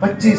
25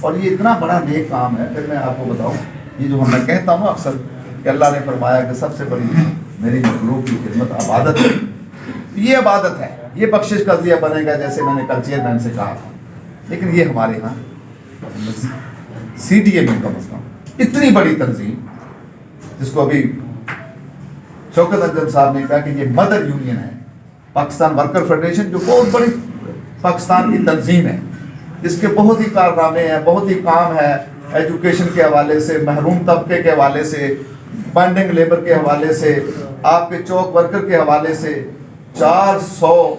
اور یہ اتنا بڑا نیک کام ہے. پھر میں آپ کو بتاؤں, یہ جو میں کہتا ہوں اکثر کہ اللہ نے فرمایا کہ سب سے بڑی میری مخلوق کی خدمت عبادت ہے. یہ عبادت ہے, یہ بخشش کا ذریعہ بنے گا, جیسے میں نے کل چیئرمین سے کہا تھا. لیکن یہ ہمارے ہاں سی ڈی اے میں کم از کم اتنی بڑی تنظیم, جس کو ابھی شوکت انجم صاحب نے کہا کہ یہ مدر یونین ہے, پاکستان ورکر فیڈریشن, جو بہت بڑی پاکستان کی تنظیم ہے, جس کے بہت ہی کارنامے ہیں, بہت ہی کام ہے, ایجوکیشن کے حوالے سے, محروم طبقے کے حوالے سے, بائنڈنگ لیبر کے حوالے سے, آپ کے چوک ورکر کے حوالے سے 400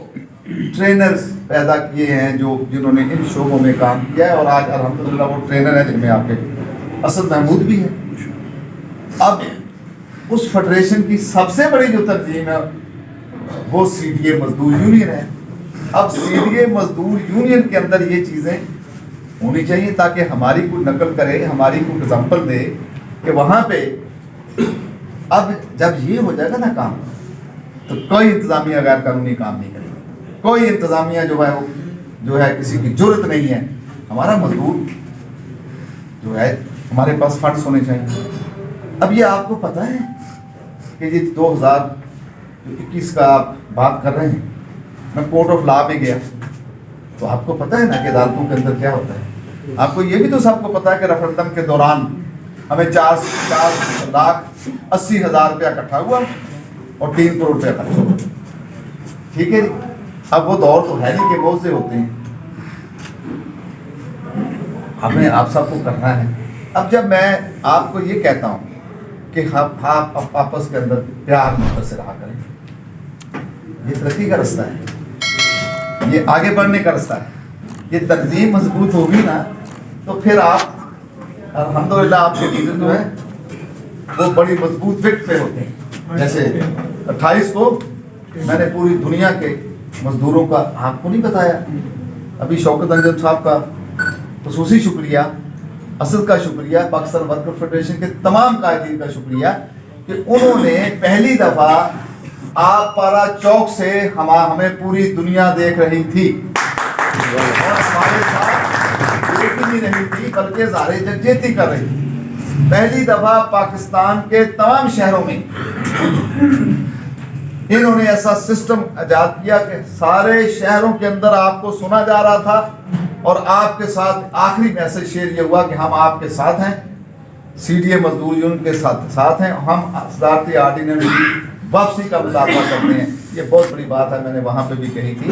ٹرینرز پیدا کیے ہیں جنہوں نے ان شعبوں میں کام کیا ہے. اور آج الحمدللہ وہ ٹرینر ہیں جن میں آپ کے اسد محمود بھی ہے. اب اس فیڈریشن کی سب سے بڑی جو تنظیم ہے وہ سی ڈی اے مزدور یونین ہے. اب سی ڈی اے مزدور یونین کے اندر یہ چیزیں ہونی چاہیے تاکہ ہماری کوئی نقل کرے, ہماری کوئی اگزامپل دے کہ وہاں پہ اب جب یہ ہو جائے گا نا کام, تو کوئی انتظامیہ غیر قانونی کام نہیں کرے گی. کوئی انتظامیہ جو ہے کسی کی جرت نہیں ہے. ہمارا مزدور جو ہے, ہمارے پاس فنڈس ہونے چاہیے. اب یہ آپ کو پتہ ہے کہ یہ 2021 کا آپ بات کر رہے ہیں, میں کورٹ آف لا میں گیا تو آپ کو پتہ ہے نا کہ عدالتوں کے اندر کیا ہوتا ہے. آپ کو یہ بھی تو سب کو پتہ ہے کہ ریفرنڈم کے دوران ہمیں 4,80,000 روپیہ اکٹھا ہوا اور 3 کروڑ روپیہ خرچ ہوا. ٹھیک ہے جی, اب وہ دور تو ہے نہیں کہ بہت سے ہوتے ہیں, ہمیں آپ سب کو کرنا ہے. اب جب میں آپ کو یہ کہتا ہوں کہ آپ آپس کے اندر پیار محبت سے رہا کریں, یہ ترقی کا رستہ ہے, یہ آگے بڑھنے کا رستہ ہے. یہ تنظیم مضبوط ہوگی نا تو پھر آپ الحمدللہ آپ کے لیڈر جو ہے وہ بڑی مضبوط فٹ پہ ہوتے ہیں. جیسے 28 کو میں نے پوری دنیا کے مزدوروں کا, آپ کو نہیں بتایا, ابھی شوکت انجم صاحب کا خصوصی شکریہ, اسد کا شکریہ, پاکستان ورکر فیڈریشن کے تمام قائدین کا شکریہ کہ انہوں نے پہلی دفعہ آپ پارا چوک سے ہمیں پوری دنیا دیکھ رہی تھی اور ہمارے ساتھ دیکھ نہیں رہی تھی بلکہ ظاہر یکجہتی کر رہی تھی. پہلی دفعہ پاکستان کے تمام شہروں میں انہوں نے ایسا سسٹم ایجاد کیا کہ سارے شہروں کے اندر آپ کو سنا جا رہا تھا اور آپ کے ساتھ آخری میسج شیئر یہ ہوا کہ ہم آپ کے ساتھ ہیں, سی ڈی اے مزدور یونین کے ساتھ ہیں, ہم صدارتی آرڈیننس کی واپسی کا مطالبہ کرتے ہیں. یہ بہت بڑی بات ہے, میں نے وہاں پہ بھی کہی تھی.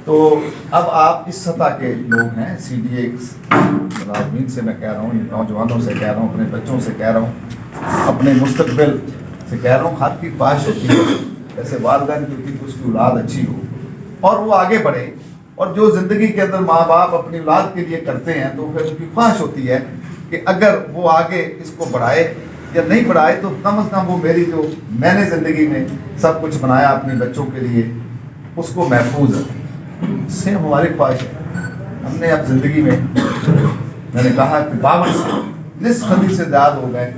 تو اب آپ اس سطح کے لوگ ہیں, سی ڈی اے ملازمین سے میں کہہ رہا ہوں, نوجوانوں سے کہہ رہا ہوں, اپنے بچوں سے کہہ رہا ہوں, اپنے مستقبل سے کہہ رہا ہوں, ہر کی خواہش ہوتی ہے ایسے والدین کی اس کی اولاد اچھی ہو اور وہ آگے بڑھے. اور جو زندگی کے اندر ماں باپ اپنی اولاد کے لیے کرتے ہیں تو پھر ان کی خواہش ہوتی ہے کہ اگر وہ آگے اس کو بڑھائے یا نہیں بڑھائے تو کم از کم وہ میری جو میں نے زندگی میں سب کچھ بنایا اپنے بچوں کے لیے اس کو محفوظ ہے. اس سے ہماری خواہش ہے. ہم نے اب زندگی میں نے کہا کہ 52 سے نصف صدی سے زیادہ ہو گئے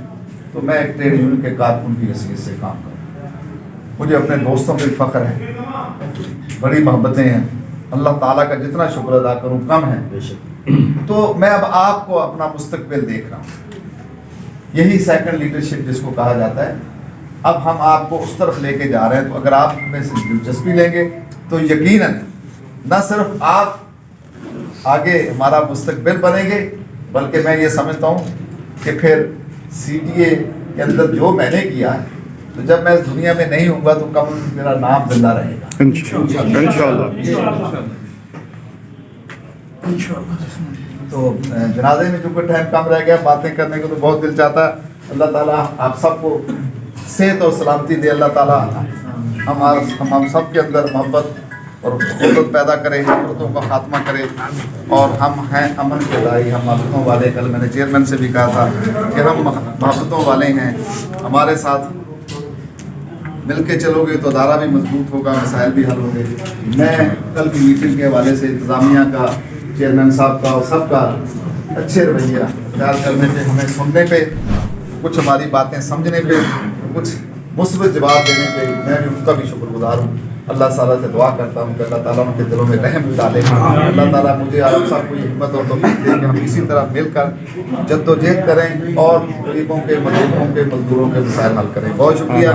تو میں ایک ٹریڈ یونین کے کارکن کی حیثیت سے کام کروں. مجھے اپنے دوستوں پہ فخر ہے, بڑی محبتیں ہیں, اللہ تعالیٰ کا جتنا شکر ادا کروں کم ہے. تو میں اب آپ کو اپنا مستقبل دیکھ رہا ہوں, یہی سیکنڈ لیڈرشپ جس کو کہا جاتا ہے. اب ہم آپ کو اس طرف لے کے جا رہے ہیں, تو اگر آپ میں سے دلچسپی لیں گے تو یقیناً نہ صرف آپ آگے ہمارا مستقبل بنیں گے بلکہ میں یہ سمجھتا ہوں کہ پھر سی ڈی اے کے اندر جو میں نے کیا ہے تو جب میں دنیا میں نہیں ہوں گا تو کم میرا نام زندہ رہے گا انشاءاللہ. تو جنازے میں جو کوئی ٹائم کم رہ گیا, باتیں کرنے کو تو بہت دل چاہتا ہے. اللہ تعالیٰ آپ سب کو صحت اور سلامتی دے. اللہ تعالیٰ ہم سب کے اندر محبت اور قدرت پیدا کرے, نفرتوں کا خاتمہ کرے. اور ہم ہیں امن کے دائی, ہم محبتوں والے. کل میں نے چیئرمین سے بھی کہا تھا کہ ہم محبتوں والے ہیں, ہمارے ساتھ مل کے چلو گے تو ادارہ بھی مضبوط ہوگا, مسائل بھی حل ہوں گے. میں کل کی میٹنگ کے حوالے سے انتظامیہ کا, چیئرمین صاحب کا اور سب کا اچھے رویہ اختیار کرنے پہ, ہمیں سننے پہ, کچھ ہماری باتیں سمجھنے پہ, کچھ مثبت جواب دینے پہ میں بھی ان کا بھی شکر گزار ہوں. اللہ تعالیٰ سے دعا کرتا ہوں کہ اللہ تعالیٰ ان کے دلوں میں رحم ڈالے. اللہ تعالیٰ مجھے اور آپ سب کو یہ ہمت اور توفیق دے کہ ہم اسی طرح مل کر جدوجہد کریں اور غریبوں کے مظلوموں کے مزدوروں کے مسائل حل کریں. بہت شکریہ.